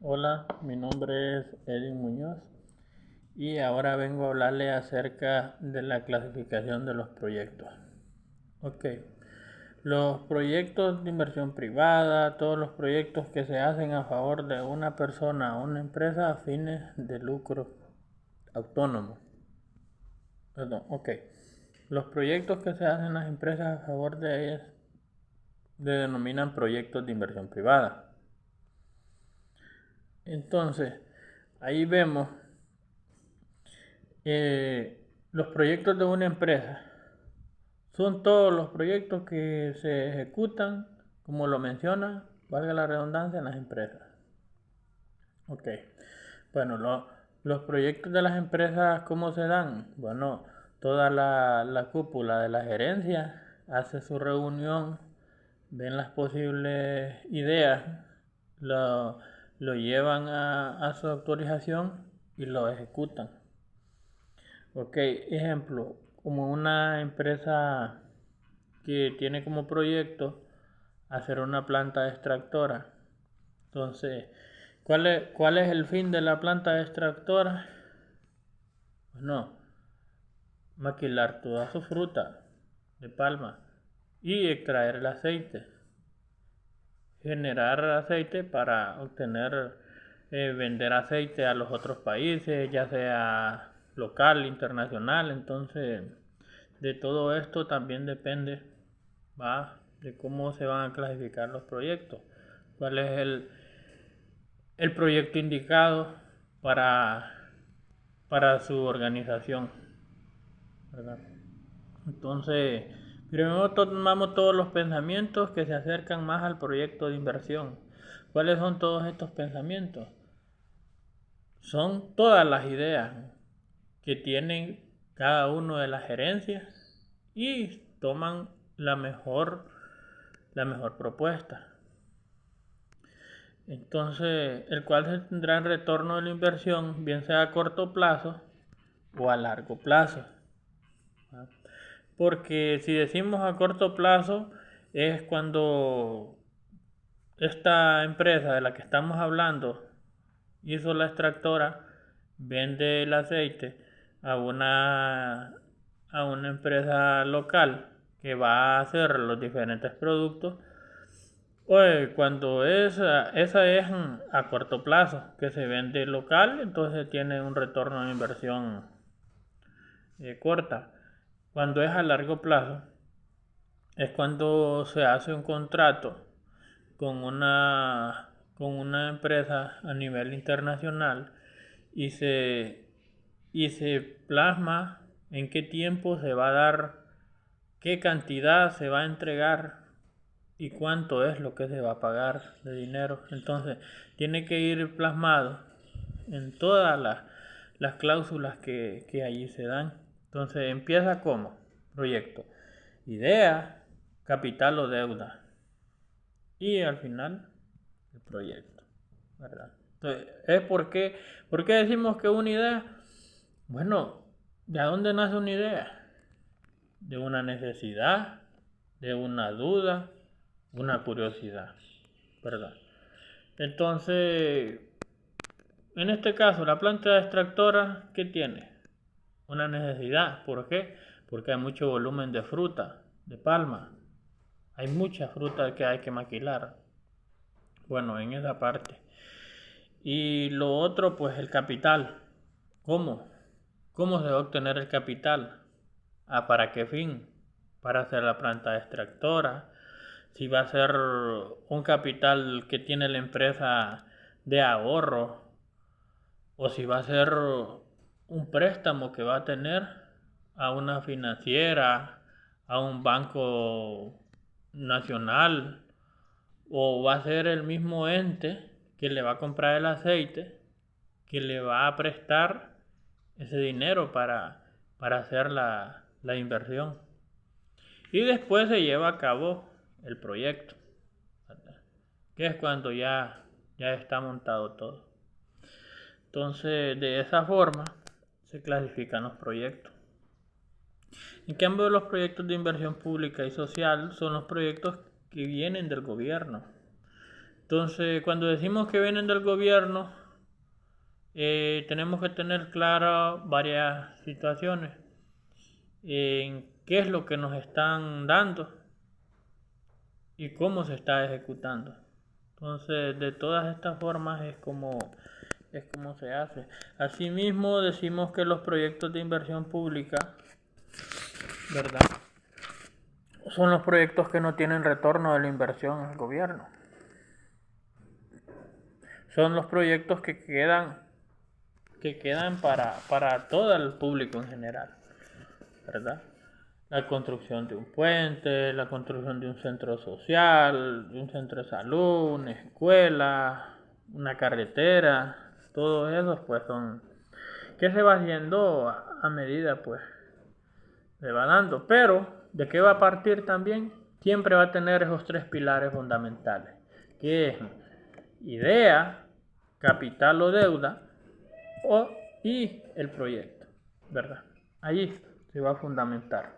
Hola, mi nombre es Edwin Muñoz y ahora vengo a hablarle acerca de la clasificación de los proyectos. Ok, los proyectos de inversión privada, todos los proyectos que se hacen a favor de una persona o una empresa a fines de lucro autónomo. Perdón, ok. Los proyectos que se hacen en las empresas a favor de ellas se denominan proyectos de inversión privada. Entonces, ahí vemos los proyectos de una empresa. Son todos los proyectos que se ejecutan, como lo menciona, valga la redundancia, en las empresas. Ok. Bueno, los proyectos de las empresas, ¿cómo se dan? Bueno, toda la cúpula de la gerencia hace su reunión, ven las posibles ideas, lo llevan a su autorización y lo ejecutan. Ok, ejemplo, como una empresa que tiene como proyecto hacer una planta extractora. Entonces, ¿cuál es el fin de la planta extractora? Bueno, maquilar toda su fruta de palma y extraer el aceite. Generar aceite para obtener, vender aceite a los otros países, ya sea local, internacional. Entonces, de todo esto también depende, va, de cómo se van a clasificar los proyectos, cuál es el proyecto indicado para su organización, ¿verdad? Entonces, primero tomamos todos los pensamientos que se acercan más al proyecto de inversión. ¿Cuáles son todos estos pensamientos? Son todas las ideas que tienen cada uno de las gerencias y toman la mejor propuesta. Entonces, el cual se tendrá el retorno de la inversión, bien sea a corto plazo o a largo plazo. Porque si decimos a corto plazo, es cuando esta empresa de la que estamos hablando hizo la extractora, vende el aceite a una empresa local que va a hacer los diferentes productos. Oye, cuando esa es a corto plazo, que se vende local, entonces tiene un retorno de inversión corta. Cuando es a largo plazo, es cuando se hace un contrato con una empresa a nivel internacional y se plasma en qué tiempo se va a dar, qué cantidad se va a entregar y cuánto es lo que se va a pagar de dinero. Entonces, tiene que ir plasmado en todas las cláusulas que allí se dan. Entonces, empieza como proyecto, idea, capital o deuda y al final el proyecto, ¿verdad? Entonces, ¿por qué decimos que una idea? Bueno, ¿de dónde nace una idea? De una necesidad, de una duda, una curiosidad, ¿verdad? Entonces, en este caso, la planta extractora, ¿qué tiene? Una necesidad. ¿Por qué? Porque hay mucho volumen de fruta, de palma. Hay mucha fruta que hay que maquilar. Bueno, en esa parte. Y lo otro, pues el capital. ¿Cómo? ¿Cómo se va a obtener el capital? ¿Para qué fin? Para hacer la planta extractora. Si va a ser un capital que tiene la empresa de ahorro o si va a ser un préstamo que va a tener a una financiera, a un banco nacional, o va a ser el mismo ente que le va a comprar el aceite, que le va a prestar ese dinero para hacer la inversión. Y después se lleva a cabo el proyecto, ¿verdad? Que es cuando ya está montado todo. Entonces, de esa forma se clasifican los proyectos. En cambio, los proyectos de inversión pública y social son los proyectos que vienen del gobierno. Entonces, cuando decimos que vienen del gobierno, tenemos que tener claras varias situaciones en qué es lo que nos están dando y cómo se está ejecutando. Entonces, de todas estas formas es como se hace. Asimismo, decimos que los proyectos de inversión pública, ¿verdad?, son los proyectos que no tienen retorno de la inversión al gobierno. Son los proyectos que quedan para todo el público en general, ¿verdad? La construcción de un puente, la construcción de un centro social, de un centro de salud, una escuela, una carretera, todo eso pues son que se va haciendo a medida pues se va dando, pero de qué va a partir también, siempre va a tener esos tres pilares fundamentales, que es idea, capital o deuda, y el proyecto, ¿verdad? Ahí se va a fundamentar.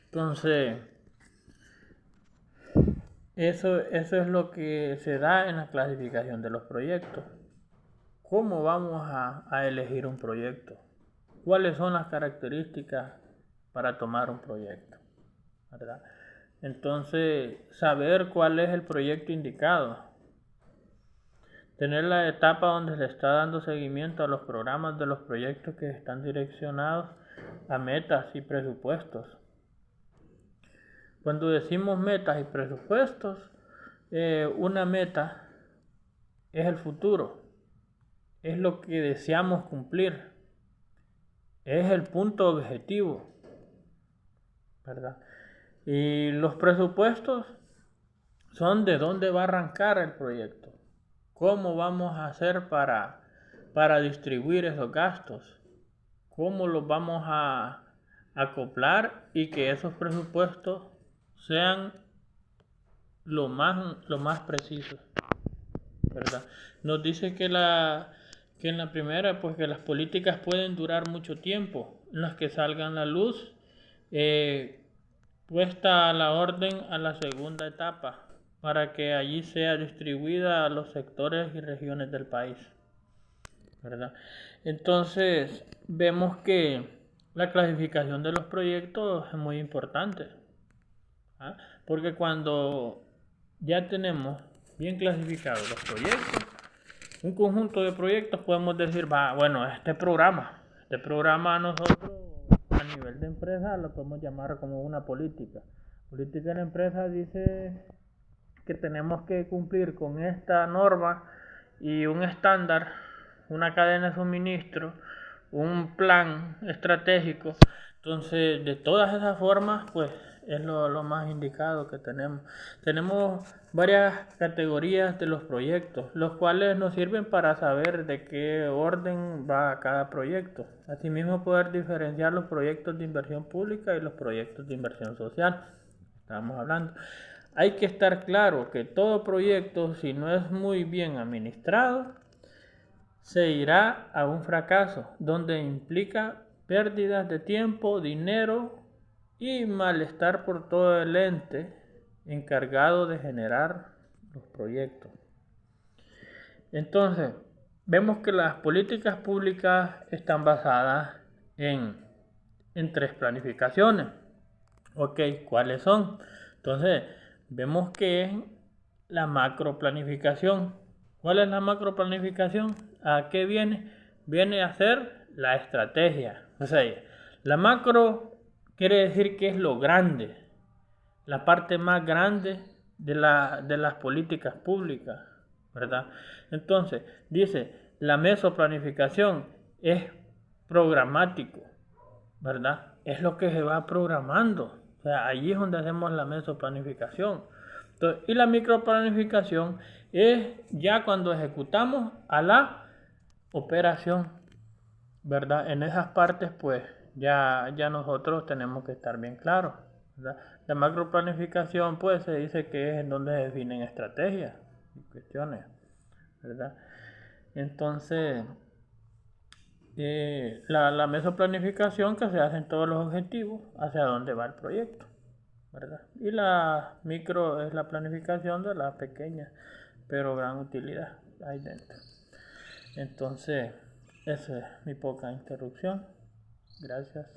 Entonces, eso es lo que se da en la clasificación de los proyectos. ¿Cómo vamos a elegir un proyecto? ¿Cuáles son las características para tomar un proyecto? ¿Verdad? Entonces, saber cuál es el proyecto indicado. Tener la etapa donde se está dando seguimiento a los programas de los proyectos que están direccionados a metas y presupuestos. Cuando decimos metas y presupuestos, una meta es el futuro, es lo que deseamos cumplir, es el punto objetivo, ¿verdad? Y los presupuestos son de dónde va a arrancar el proyecto, cómo vamos a hacer para distribuir esos gastos, cómo los vamos a acoplar y que esos presupuestos sean lo más precisos, ¿verdad? Nos dice que en la primera, pues que las políticas pueden durar mucho tiempo, en las que salgan a la luz, puesta a la orden a la segunda etapa, para que allí sea distribuida a los sectores y regiones del país, ¿verdad? Entonces, vemos que la clasificación de los proyectos es muy importante, ¿ah? Porque cuando ya tenemos bien clasificados los proyectos, un conjunto de proyectos, podemos decir, bueno, este programa nosotros a nivel de empresa lo podemos llamar como una política. Política de la empresa dice que tenemos que cumplir con esta norma y un estándar, una cadena de suministro, un plan estratégico. Entonces, de todas esas formas, pues es lo más indicado que tenemos. Tenemos varias categorías de los proyectos, los cuales nos sirven para saber de qué orden va cada proyecto. Asimismo, poder diferenciar los proyectos de inversión pública y los proyectos de inversión social. Estamos hablando. Hay que estar claro que todo proyecto, si no es muy bien administrado, se irá a un fracaso, donde implica pérdidas de tiempo, dinero y malestar por todo el ente encargado de generar los proyectos. Entonces, vemos que las políticas públicas están basadas en tres planificaciones. Ok, ¿cuáles son? Entonces, vemos que es la macroplanificación. ¿Cuál es la macroplanificación? ¿A qué viene? Viene a ser la estrategia. O sea, la macro quiere decir que es lo grande, la parte más grande de las políticas públicas, ¿verdad? Entonces, dice, la mesoplanificación es programático, ¿verdad? Es lo que se va programando. O sea, allí es donde hacemos la mesoplanificación. Entonces, y la microplanificación es ya cuando ejecutamos a la operación, ¿verdad? En esas partes, pues, ya nosotros tenemos que estar bien claros, ¿verdad? La macroplanificación, pues, se dice que es en donde se definen estrategias y cuestiones, ¿verdad? Entonces, la mesoplanificación que se hacen todos los objetivos, hacia dónde va el proyecto, ¿verdad? Y la micro es la planificación de la pequeña, pero gran utilidad ahí dentro. Entonces, esa es mi poca interrupción. Gracias.